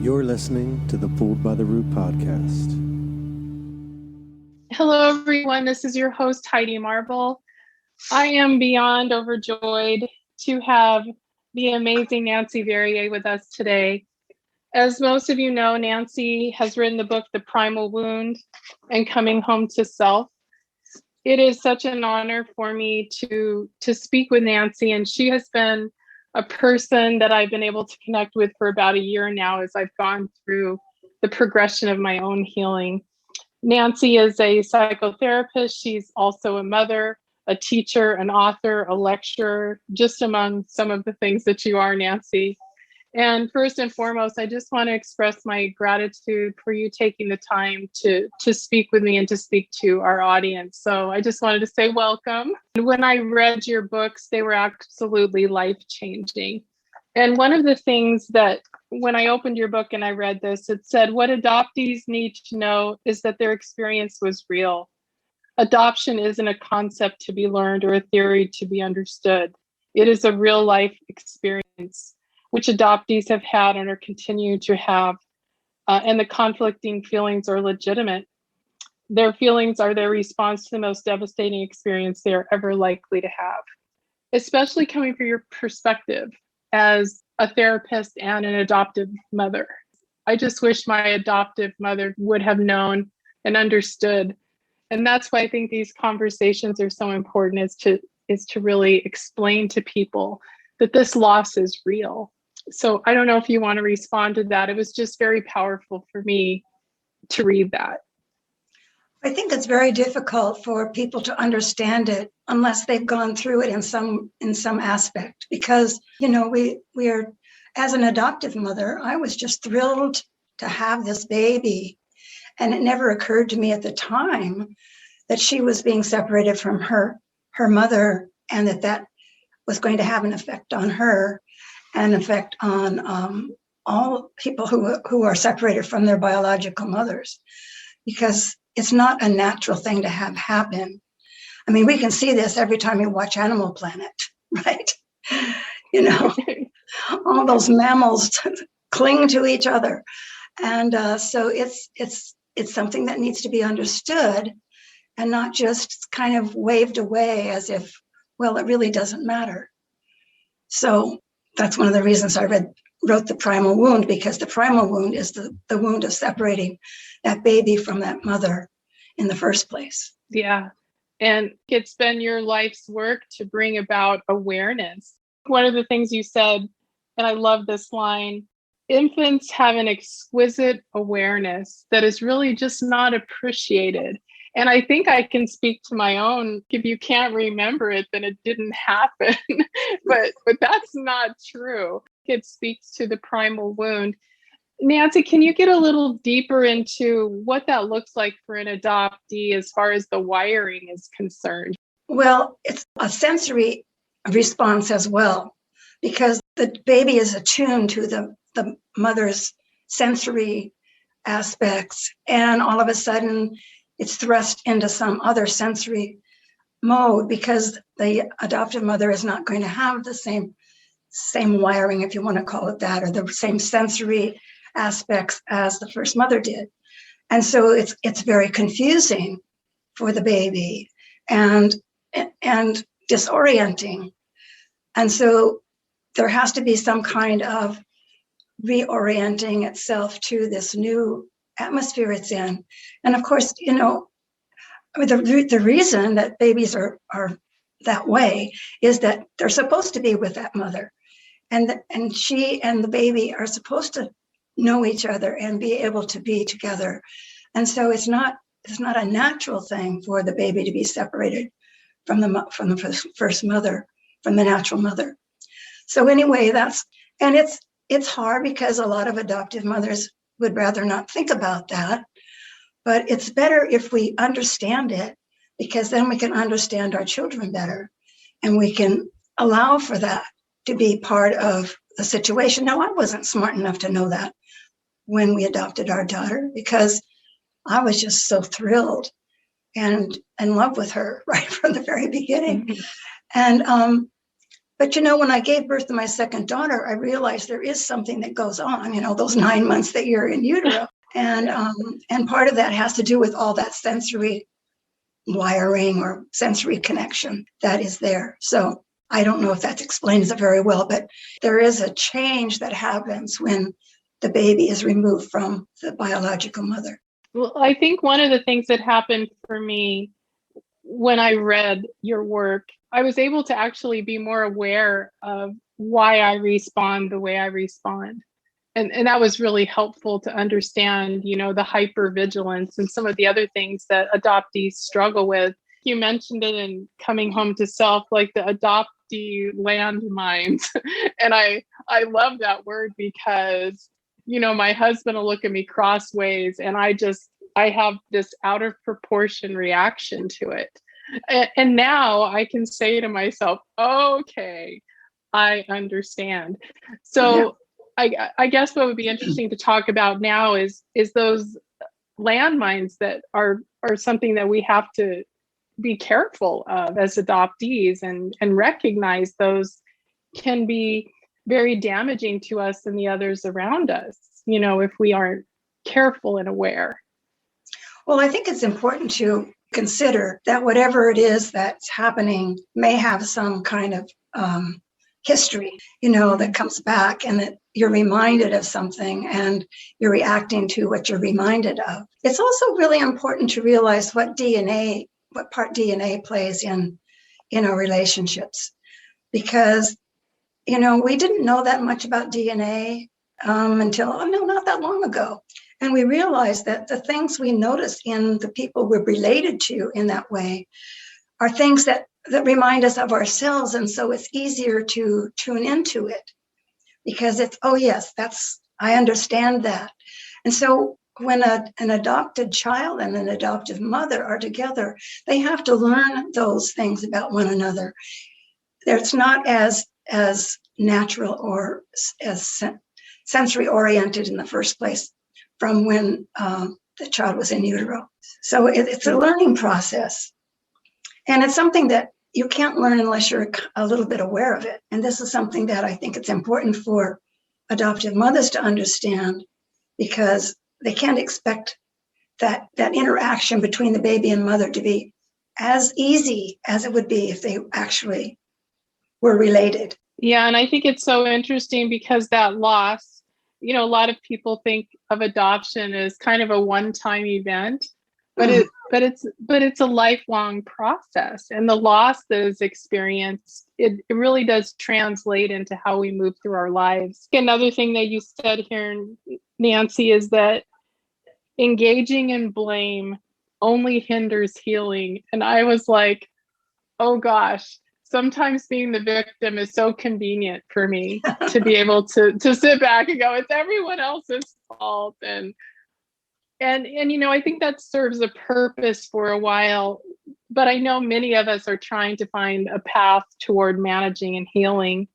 You're listening to the Fooled by the Root podcast. Hello, everyone. This is your host, Heidi Marble. I am beyond overjoyed to have the amazing Nancy Verrier with us today. As most of you know, Nancy has written the book, The Primal Wound and Coming Home to Self. It is such an honor for me to speak with Nancy, and she has been a person that I've been able to connect with for about a year now as I've gone through the progression of my own healing. Nancy is a psychotherapist. She's also a mother, a teacher, an author, a lecturer, just among some of the things that you are, Nancy. And first and foremost, I just want to express my gratitude for you taking the time to speak with me and to speak to our audience. So I just wanted to say welcome. And when I read your books, they were absolutely life-changing. And one of the things that when I opened your book and I read this, it said, what adoptees need to know is that their experience was real. Adoption isn't a concept to be learned or a theory to be understood. It is a real life experience, which adoptees have had and are continuing to have, and the conflicting feelings are legitimate. Their feelings are their response to the most devastating experience they are ever likely to have, especially coming from your perspective as a therapist and an adoptive mother. I just wish my adoptive mother would have known and understood. And that's why I think these conversations are so important, is to really explain to people that this loss is real. So I don't know if you want to respond to that. It was just very powerful for me to read that. I think it's very difficult for people to understand it unless they've gone through it in some aspect, because, you know, we are, as an adoptive mother, I was just thrilled to have this baby. And it never occurred to me at the time that she was being separated from her mother, and that was going to have an effect on her and effect on all people who are separated from their biological mothers, because it's not a natural thing to have happen. I mean, we can see this every time we watch Animal Planet, right? You know, all those mammals cling to each other. And so it's something that needs to be understood and not just kind of waved away as if, well, it really doesn't matter. So that's one of the reasons I wrote The Primal Wound, because the primal wound is the wound of separating that baby from that mother in the first place. Yeah. And it's been your life's work to bring about awareness. One of the things you said, and I love this line, infants have an exquisite awareness that is really just not appreciated. And I think I can speak to my own. If you can't remember it, then it didn't happen. but that's not true. It speaks to the primal wound. Nancy, can you get a little deeper into what that looks like for an adoptee as far as the wiring is concerned? Well, it's a sensory response as well, because the baby is attuned to the mother's sensory aspects, and all of a sudden it's thrust into some other sensory mode, because the adoptive mother is not going to have the same wiring, if you want to call it that, or the same sensory aspects as the first mother did. And so it's very confusing for the baby and disorienting. And so there has to be some kind of reorienting itself to this new atmosphere it's in. And of course, you know, I mean, the reason that babies are that way is that they're supposed to be with that mother, and she and the baby are supposed to know each other and be able to be together. And so it's not a natural thing for the baby to be separated from the first mother, from the natural mother. So anyway, it's hard because a lot of adoptive mothers would rather not think about that. But it's better if we understand it, because then we can understand our children better, and we can allow for that to be part of the situation. Now, I wasn't smart enough to know that when we adopted our daughter, because I was just so thrilled and in love with her right from the very beginning. And but when I gave birth to my second daughter, I realized there is something that goes on, those 9 months that you're in utero. And part of that has to do with all that sensory wiring or sensory connection that is there. So I don't know if that explains it very well, but there is a change that happens when the baby is removed from the biological mother. Well, I think one of the things that happened for me when I read your work, I was able to actually be more aware of why I respond the way I respond. And that was really helpful to understand, the hypervigilance and some of the other things that adoptees struggle with. You mentioned it in Coming Home to Self, like the adoptee landmines. And I love that word because, my husband will look at me crossways and I have this out of proportion reaction to it. And now I can say to myself, okay, I understand. So I guess what would be interesting to talk about now is those landmines that are something that we have to be careful of as adoptees and recognize those can be very damaging to us and the others around us, if we aren't careful and aware. Well, I think it's important to consider that whatever it is that's happening may have some kind of history, that comes back, and that you're reminded of something and you're reacting to what you're reminded of. It's also really important to realize what part DNA plays in our relationships, because, we didn't know that much about DNA until not that long ago. And we realized that the things we notice in the people we're related to in that way are things that remind us of ourselves. And so it's easier to tune into it because it's, oh yes, I understand that. And so when an adopted child and an adoptive mother are together, they have to learn those things about one another. It's not as natural or as sensory oriented in the first place from when the child was in utero. So it's a learning process. And it's something that you can't learn unless you're a little bit aware of it. And this is something that I think it's important for adoptive mothers to understand, because they can't expect that interaction between the baby and mother to be as easy as it would be if they actually were related. Yeah, and I think it's so interesting because that loss, a lot of people think of adoption as kind of a one-time event, but it's a lifelong process, and the loss that is experienced, it really does translate into how we move through our lives. Another thing that you said here, Nancy, is that engaging in blame only hinders healing. And I was like, oh gosh, sometimes being the victim is so convenient for me to be able to sit back and go, it's everyone else's fault. And I think that serves a purpose for a while, but I know many of us are trying to find a path toward managing and healing.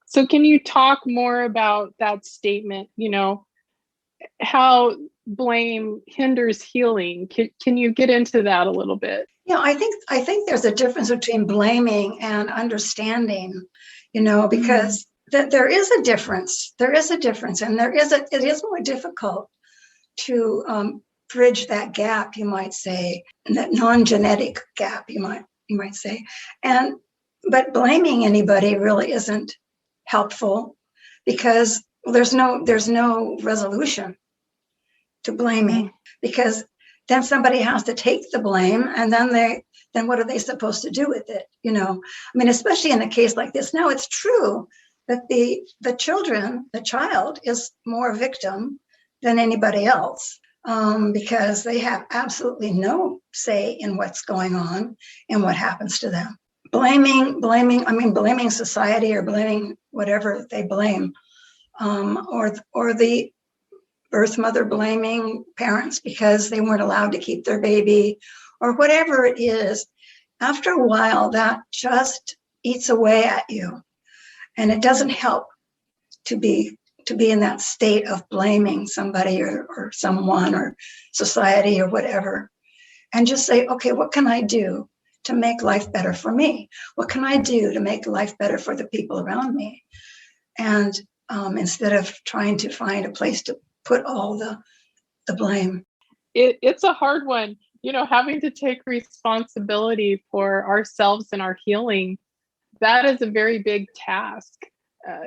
So can you talk more about that statement, how blame hinders healing? Can you get into that a little bit? Yeah, I think there's a difference between blaming and understanding, because there is a difference. There is a difference, and it is more difficult to bridge that gap, you might say, that non-genetic gap, you might say. But blaming anybody really isn't helpful, because there's no resolution to blaming, because then somebody has to take the blame, and then what are they supposed to do with it? Especially in a case like this. Now, it's true that the child is more victim than anybody else, because they have absolutely no say in what's going on and what happens to them. Blaming society, or blaming whatever they blame, or the birth mother blaming parents because they weren't allowed to keep their baby, or whatever it is, after a while that just eats away at you. And it doesn't help to be in that state of blaming somebody or someone or society or whatever. And just say, okay, what can I do to make life better for me? What can I do to make life better for the people around me? And instead of trying to find a place to put all the blame. It's a hard one, having to take responsibility for ourselves and our healing. That is a very big task,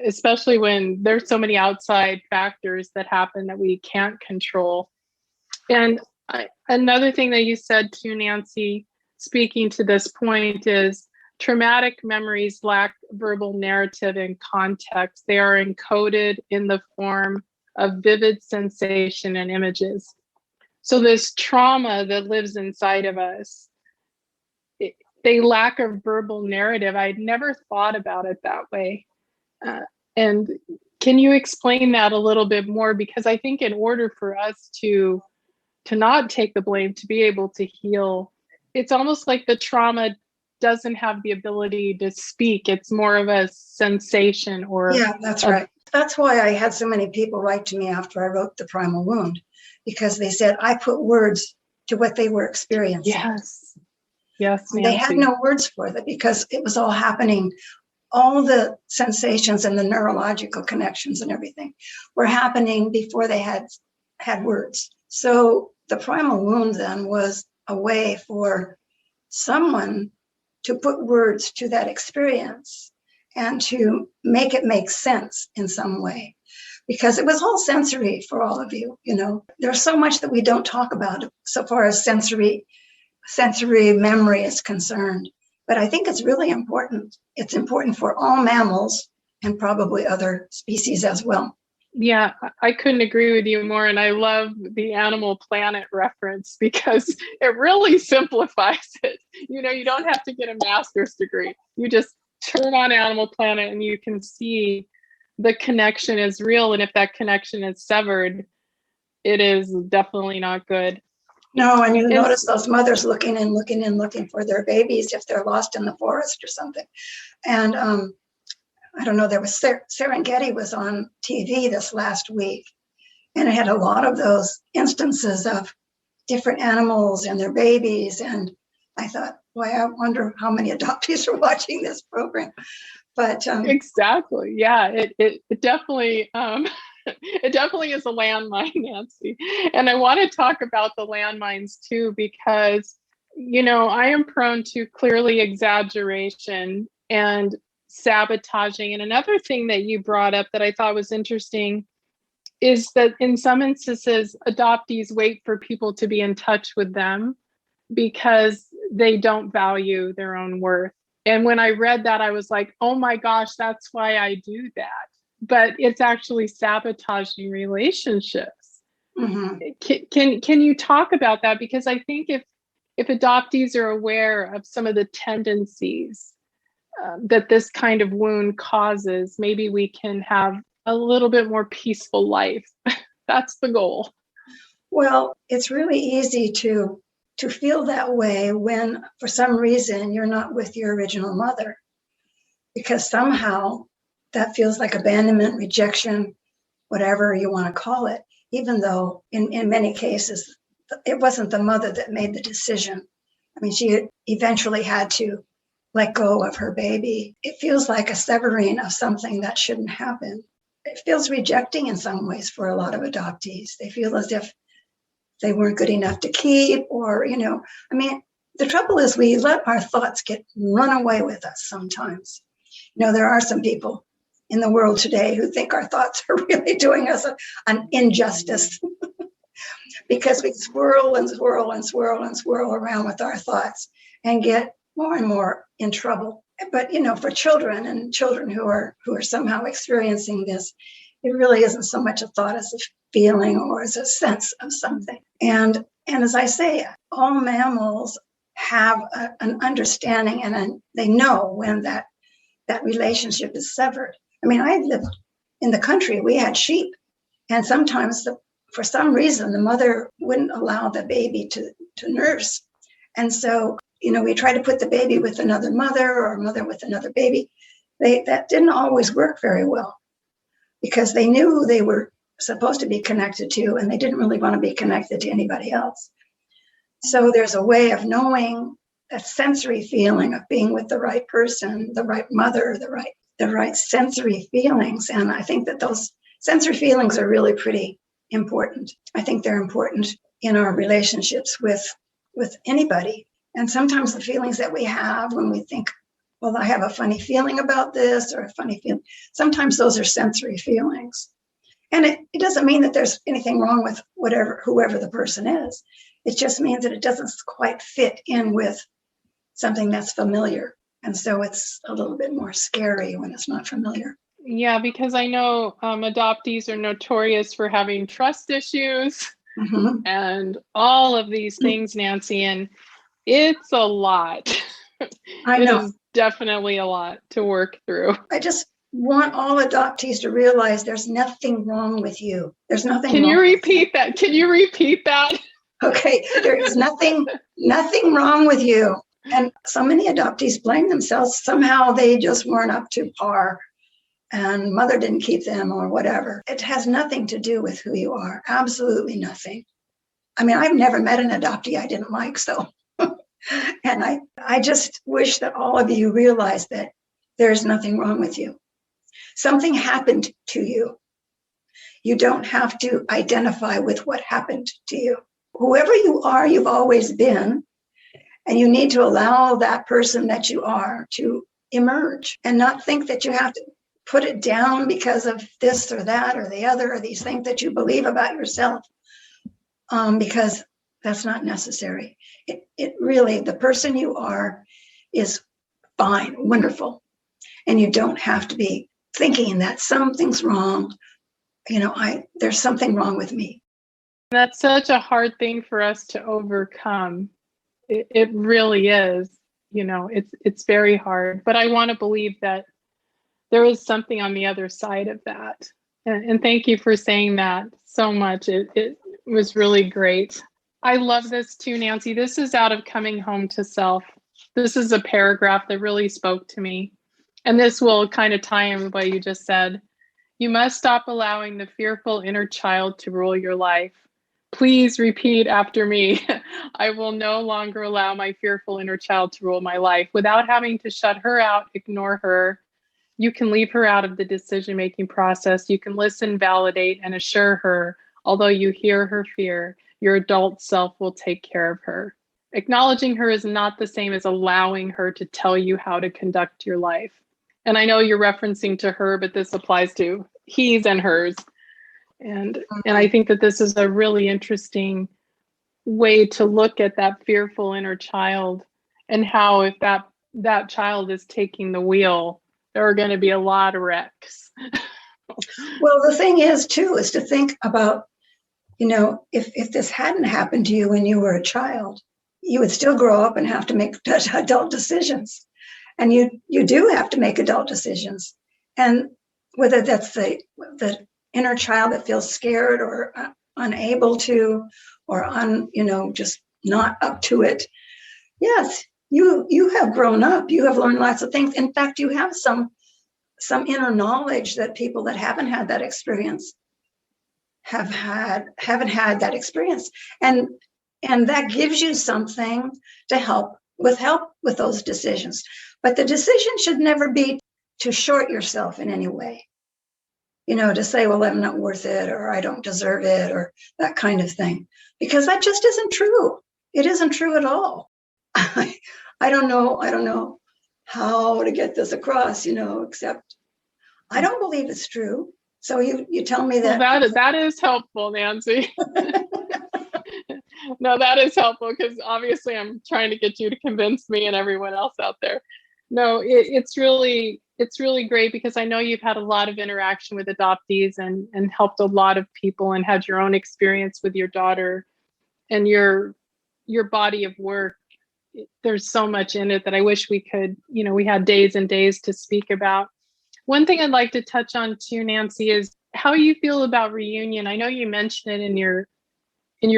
especially when there's so many outside factors that happen that we can't control. And another thing that you said too, Nancy, speaking to this point, is traumatic memories lack verbal narrative and context. They are encoded in the form of vivid sensation and images. So this trauma that lives inside of us, they lack a verbal narrative. I'd never thought about it that way. And can you explain that a little bit more? Because I think in order for us to not take the blame, to be able to heal, it's almost like the trauma doesn't have the ability to speak. It's more of a sensation or... Yeah, that's right. That's why I had so many people write to me after I wrote The Primal Wound, because they said I put words to what they were experiencing. Yes, Nancy. They had no words for it because it was all happening. All the sensations and the neurological connections and everything were happening before they had words. So the primal wound then was a way for someone to put words to that experience and to make it make sense in some way, because it was all sensory for all of you. There's so much that we don't talk about so far as sensory memory is concerned. But I think it's really important. It's important for all mammals and probably other species as well. Yeah, I couldn't agree with you more. And I love the Animal Planet reference because it really simplifies it. You don't have to get a master's degree. You just turn on Animal Planet and you can see the connection is real. And if that connection is severed, it is definitely not good. No, and you notice those mothers looking for their babies if they're lost in the forest or something. And I don't know, there was Serengeti was on TV this last week, and it had a lot of those instances of different animals and their babies. And I thought, boy, I wonder how many adoptees are watching this program. But exactly, yeah, it definitely it definitely is a landmine, Nancy. And I want to talk about the landmines too, because I am prone to clearly exaggeration and sabotaging. And another thing that you brought up that I thought was interesting is that in some instances, adoptees wait for people to be in touch with them because they don't value their own worth. And when I read that, I was like, oh my gosh, that's why I do that. But it's actually sabotaging relationships. Mm-hmm. Can you talk about that? Because I think if adoptees are aware of some of the tendencies that this kind of wound causes, maybe we can have a little bit more peaceful life. That's the goal. Well, it's really easy to feel that way when, for some reason, you're not with your original mother, because somehow that feels like abandonment, rejection, whatever you want to call it, even though in many cases, it wasn't the mother that made the decision. I mean, she eventually had to let go of her baby. It feels like a severing of something that shouldn't happen. It feels rejecting in some ways for a lot of adoptees. They feel as if they weren't good enough to keep, or, I mean, the trouble is we let our thoughts get run away with us sometimes. There are some people in the world today who think our thoughts are really doing us an injustice because we swirl and swirl and swirl and swirl around with our thoughts and get more and more in trouble. But, for children who are somehow experiencing this, it really isn't so much a thought as a feeling or as a sense of something. And as I say, all mammals have an understanding and they know when that relationship is severed. I mean, I lived in the country, we had sheep, and sometimes for some reason, the mother wouldn't allow the baby to nurse. And so, we try to put the baby with another mother or mother with another baby. that didn't always work very well because they knew who they were supposed to be connected to, and they didn't really want to be connected to anybody else. So there's a way of knowing that sensory feeling of being with the right person, the right mother, the right sensory feelings. And I think that those sensory feelings are really pretty important. I think they're important in our relationships with anybody. And sometimes the feelings that we have when we think, well, I have a funny feeling about this or a funny feeling, sometimes those are sensory feelings. And it doesn't mean that there's anything wrong with whoever the person is. It just means that it doesn't quite fit in with something that's familiar. And so it's a little bit more scary when it's not familiar. Yeah, because I know adoptees are notorious for having trust issues and all of these things, Nancy, and it's a lot. I know. It is definitely a lot to work through. I just want all adoptees to realize there's nothing wrong with you. There's nothing Can wrong. you repeat that? Can you repeat that? Okay, there is nothing wrong with you. And so many adoptees blame themselves. Somehow they just weren't up to par and mother didn't keep them or whatever. It has nothing to do with who you are. Absolutely nothing. I mean, I've never met an adoptee I didn't like, so. And I just wish that all of you realize that there's nothing wrong with you. Something happened to you. You don't have to identify with what happened to you. Whoever you are, you've always been, and you need to allow that person that you are to emerge and not think that you have to put it down because of this or that or the other or these things that you believe about yourself, because that's not necessary. It really, the person you are is fine, wonderful, and you don't have to be thinking that something's wrong. There's something wrong with me. That's such a hard thing for us to overcome. It really is. It's very hard. But I want to believe that there is something on the other side of that. And thank you for saying that so much. It was really great. I love this too, Nancy. This is out of Coming Home to Self. This is a paragraph that really spoke to me. And this will kind of tie in with what you just said. You must stop allowing the fearful inner child to rule your life. Please repeat after me. I will no longer allow my fearful inner child to rule my life without having to shut her out, ignore her. You can leave her out of the decision-making process. You can listen, validate, and assure her, although you hear her fear, your adult self will take care of her. Acknowledging her is not the same as allowing her to tell you how to conduct your life. And I know you're referencing to her, but this applies to he's and hers. And I think that this is a really interesting way to look at that fearful inner child and how if that child is taking the wheel, there are going to be a lot of wrecks. Well, the thing is, too, is to think about, if this hadn't happened to you when you were a child, you would still grow up and have to make adult decisions. And you do have to make adult decisions. And whether that's the inner child that feels scared or unable to, or just not up to it. Yes, you have grown up. You have learned lots of things. In fact, you have some inner knowledge that people that haven't had that experience haven't had that experience. And that gives you something to help with those decisions. But the decision should never be to short yourself in any way. To say, well, I'm not worth it, or I don't deserve it, or that kind of thing, because that just isn't true. It isn't true at all. I don't know how to get this across, except I don't believe it's true. So you tell me that. Well, that is helpful, Nancy. No, that is helpful because obviously I'm trying to get you to convince me and everyone else out there. No, it's really great because I know you've had a lot of interaction with adoptees and helped a lot of people and had your own experience with your daughter and your body of work. There's so much in it that I wish we could, we had days and days to speak about. One thing I'd like to touch on too, Nancy, is how you feel about reunion. I know you mentioned it in your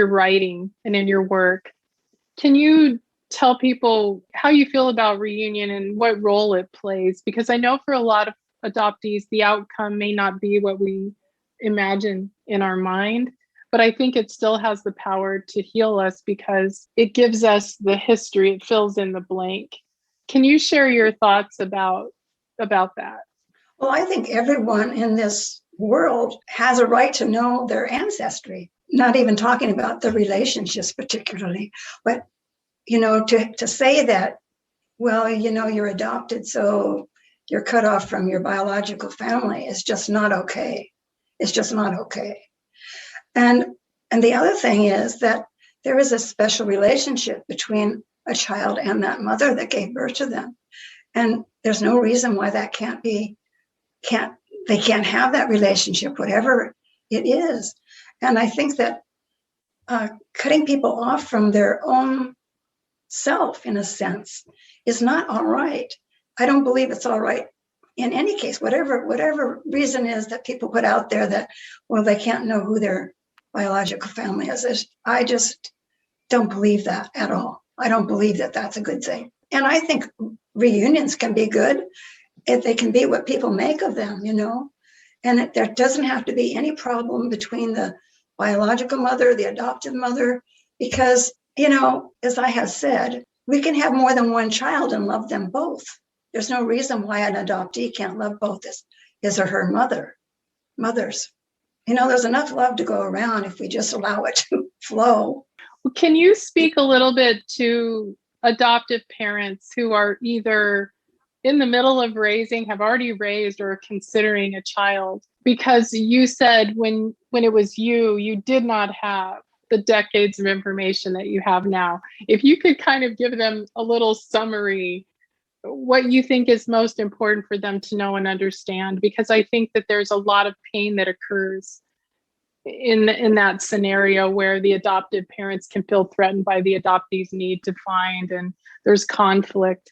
writing and in your work. Can you tell people how you feel about reunion and what role it plays, because I know for a lot of adoptees, the outcome may not be what we imagine in our mind, but I think it still has the power to heal us because it gives us the history, it fills in the blank. Can you share your thoughts about that? Well, I think everyone in this world has a right to know their ancestry, not even talking about the relationships particularly, but, to say that, well, you're adopted, so you're cut off from your biological family is just not okay. It's just not okay. And the other thing is that there is a special relationship between a child and that mother that gave birth to them. And there's no reason why that they can't have that relationship, whatever it is. And I think that cutting people off from their own self, in a sense, is not all right. I don't believe it's all right in any case, whatever reason is that people put out there that, well, they can't know who their biological family is. I just don't believe that at all. I don't believe that that's a good thing. And I think reunions can be good if they can be what people make of them, and there doesn't have to be any problem between the biological mother, the adoptive mother, because, as I have said, we can have more than one child and love them both. There's no reason why an adoptee can't love both his or her mothers. There's enough love to go around if we just allow it to flow. Can you speak a little bit to adoptive parents who are either in the middle of have already raised, or considering a child? Because you said when it was you did not have the decades of information that you have now. If you could kind of give them a little summary, what you think is most important for them to know and understand, because I think that there's a lot of pain that occurs in that scenario where the adoptive parents can feel threatened by the adoptee's need to find, and there's conflict.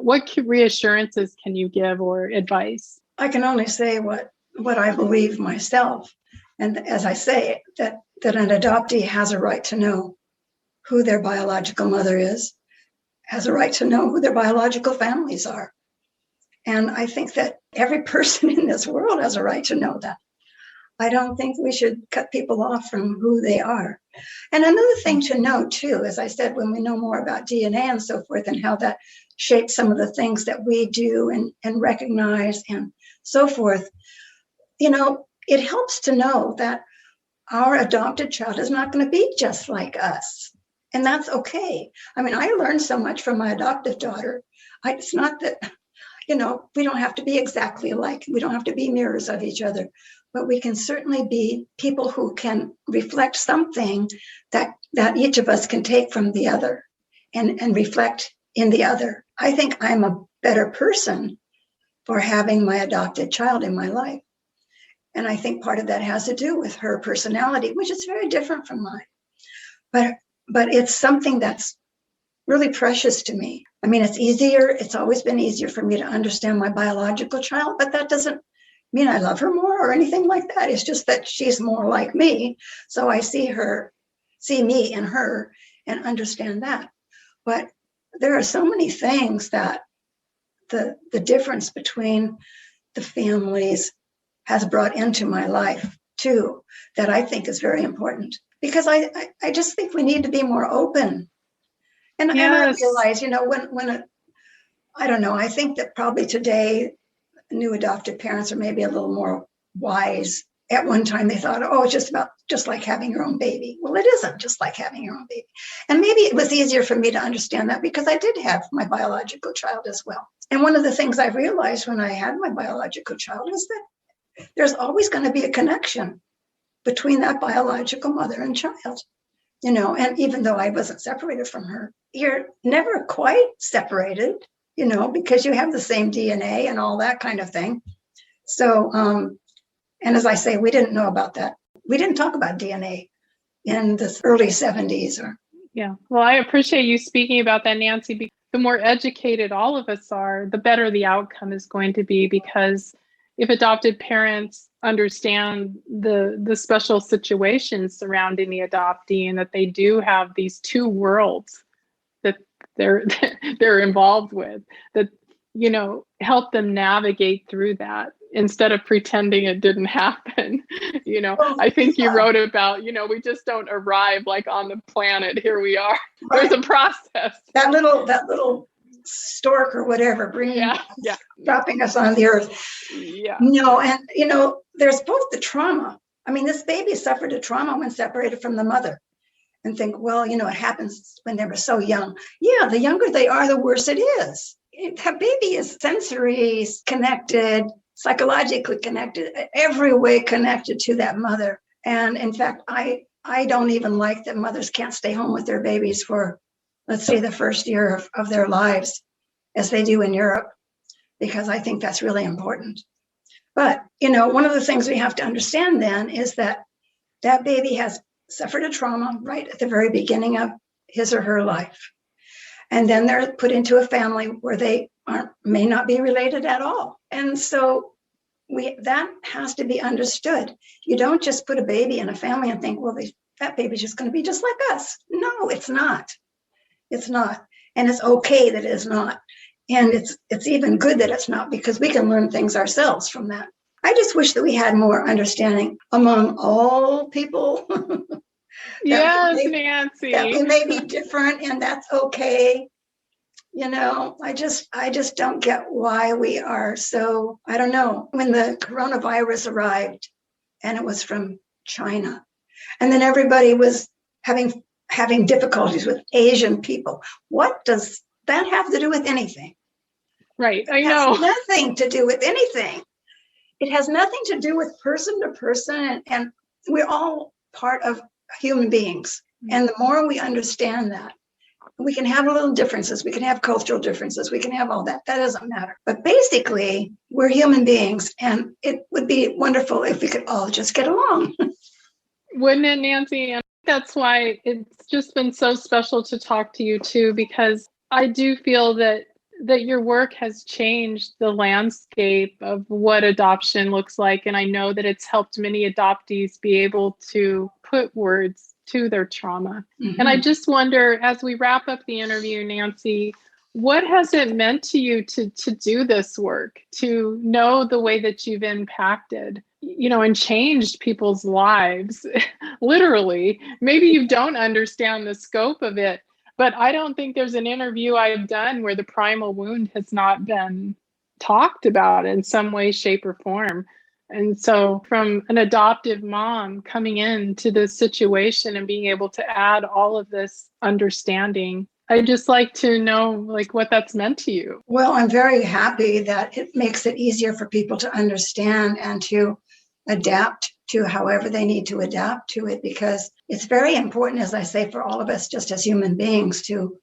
What reassurances can you give or advice? I can only say what I believe myself. And as I say, that an adoptee has a right to know who their biological mother is, has a right to know who their biological families are. And I think that every person in this world has a right to know that. I don't think we should cut people off from who they are. And another thing to note too, as I said, when we know more about DNA and so forth and how that shapes some of the things that we do and recognize and so forth, it helps to know that our adopted child is not going to be just like us. And that's okay. I mean, I learned so much from my adoptive daughter. It's not that, we don't have to be exactly alike. We don't have to be mirrors of each other. But we can certainly be people who can reflect something that each of us can take from the other and reflect in the other. I think I'm a better person for having my adopted child in my life. And I think part of that has to do with her personality, which is very different from mine. But it's something that's really precious to me. I mean, it's always been easier for me to understand my biological child, but that doesn't mean I love her more or anything like that. It's just that she's more like me. So I see me in her and understand that. But there are so many things that the difference between the families has brought into my life too, that I think is very important, because I just think we need to be more open. And, yes. And I realize, I don't know, I think that probably today, new adoptive parents are maybe a little more wise. At one time they thought, oh, it's just like having your own baby. Well, it isn't just like having your own baby. And maybe it was easier for me to understand that because I did have my biological child as well. And one of the things I realized when I had my biological child is that there's always going to be a connection between that biological mother and child, and even though I wasn't separated from her, you're never quite separated, because you have the same DNA and all that kind of thing. So, and as I say, we didn't know about that. We didn't talk about DNA in the early 70s. Yeah. Well, I appreciate you speaking about that, Nancy, because the more educated all of us are, the better the outcome is going to be, because if adopted parents understand the special situations surrounding the adoptee and that they do have these two worlds they're they're involved with, that, you know, help them navigate through that instead of pretending it didn't happen. You know, Well, I think you yeah. wrote about, you know, we just don't arrive like on the planet, here we are. Right. There's a process. That little stork or whatever dropping us on the earth. Yeah. No, and you know, there's both the trauma. I mean, this baby suffered a trauma when separated from the mother. And think, well, you know, it happens when they were so young. Yeah, the younger they are, the worse it is. That baby is sensory connected, psychologically connected, every way connected to that mother. And in fact, I don't even like that mothers can't stay home with their babies for, let's say, the first year of their lives, as they do in Europe, because I think that's really important. But, you know, one of the things we have to understand then is that that baby has suffered a trauma right at the very beginning of his or her life. And then they're put into a family where they may not be related at all. And so that has to be understood. You don't just put a baby in a family and think, well, that baby's just going to be just like us. No, it's not. It's not. And it's okay that it is not. And it's even good that it's not, because we can learn things ourselves from that. I just wish that we had more understanding among all people. Yes, Nancy. That we may be different, and that's okay. You know, I just don't get why we are so, I don't know. When the coronavirus arrived and it was from China, and then everybody was having difficulties with Asian people. What does that have to do with anything? Right, I know. It has nothing to do with anything. It has nothing to do with person to person, and we're all part of human beings. And the more we understand that, we can have little differences, we can have cultural differences, we can have all that. That doesn't matter. But basically, we're human beings, and it would be wonderful if we could all just get along. Wouldn't it, Nancy? And that's why it's just been so special to talk to you too, because I do feel that your work has changed the landscape of what adoption looks like. And I know that it's helped many adoptees be able to put words to their trauma. Mm-hmm. And I just wonder, as we wrap up the interview, Nancy, what has it meant to you to do this work, to know the way that you've impacted, you know, and changed people's lives, literally? Maybe you don't understand the scope of it, but I don't think there's an interview I've done where the primal wound has not been talked about in some way, shape, or form. And so from an adoptive mom coming into this situation and being able to add all of this understanding, I'd just like to know, like, what that's meant to you. Well, I'm very happy that it makes it easier for people to understand and to adapt to however they need to adapt to it, because it's very important, as I say, for all of us, just as human beings, to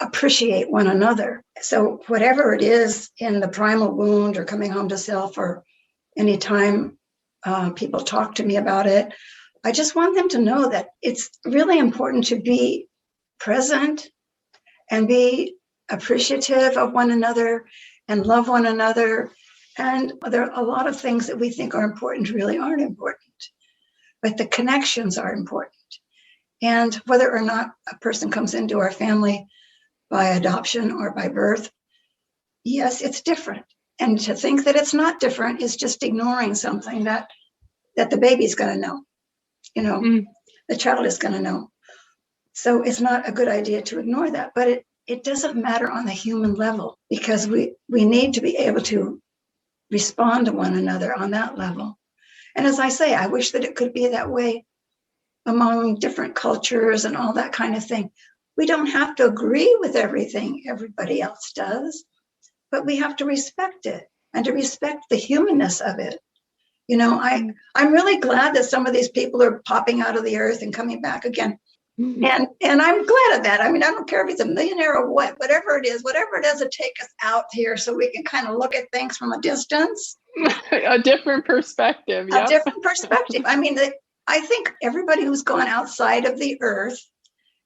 appreciate one another. So whatever it is in the primal wound or coming home to self, or anytime people talk to me about it, I just want them to know that it's really important to be present and be appreciative of one another and love one another. And there are a lot of things that we think are important really aren't important, but the connections are important. And whether or not a person comes into our family by adoption or by birth, yes, it's different. And to think that it's not different is just ignoring something that the baby's going to know, you know, the child is going to know. So it's not a good idea to ignore that, but it doesn't matter on the human level, because we need to be able to respond to one another on that level. And as I say, I wish that it could be that way among different cultures and all that kind of thing. We don't have to agree with everything everybody else does, but we have to respect it and to respect the humanness of it. You know, I'm really glad that some of these people are popping out of the earth and coming back again. And I'm glad of that. I mean, I don't care if he's a millionaire or whatever it is to take us out here so we can kind of look at things from a distance. A different perspective. Yep. A different perspective. I mean, I think everybody who's gone outside of the earth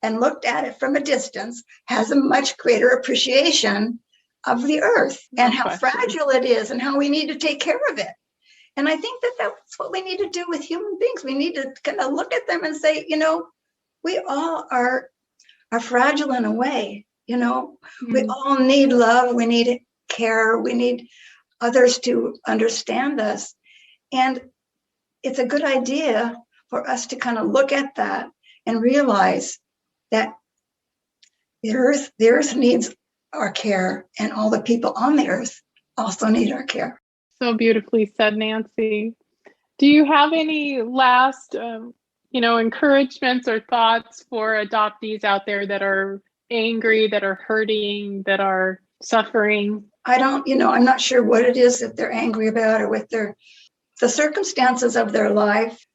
and looked at it from a distance has a much greater appreciation of the earth and how fragile it is and how we need to take care of it. And I think that that's what we need to do with human beings. We need to kind of look at them and say, you know, we all are fragile in a way, You know, we Mm. all need love. We need care. We need others to understand us. And it's a good idea for us to kind of look at that and realize that the earth needs our care, and all the people on the earth also need our care. So beautifully said, Nancy. Do you have any last, encouragements or thoughts for adoptees out there that are angry, that are hurting, that are suffering? I'm not sure what it is that they're angry about or with the circumstances of their life.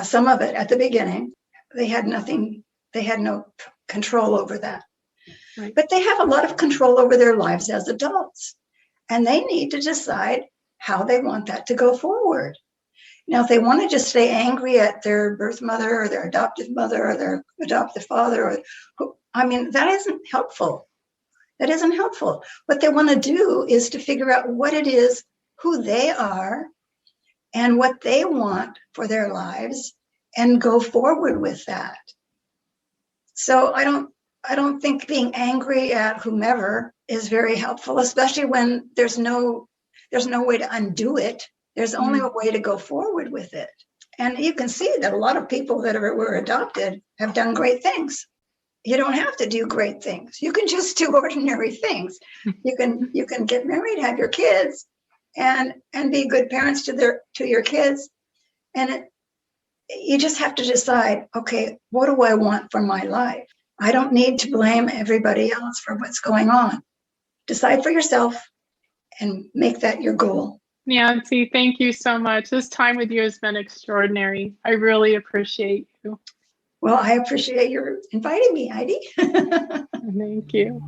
Some of it at the beginning, they had no control over that. Right. But they have a lot of control over their lives as adults, and they need to decide how they want that to go forward. Now, if they want to just stay angry at their birth mother or their adoptive mother or their adoptive father, that isn't helpful. That isn't helpful. What they want to do is to figure out what it is, who they are, and what they want for their lives, and go forward with that. So I don't think being angry at whomever is very helpful, especially when there's no way to undo it. There's only a way to go forward with it. And you can see that a lot of people that were adopted have done great things. You don't have to do great things. You can just do ordinary things. You can get married, have your kids, and be good parents to your kids. And you just have to decide, okay, what do I want for my life? I don't need to blame everybody else for what's going on. Decide for yourself and make that your goal. Nancy, thank you so much. This time with you has been extraordinary. I really appreciate you. Well, I appreciate your inviting me, Heidi. Thank you.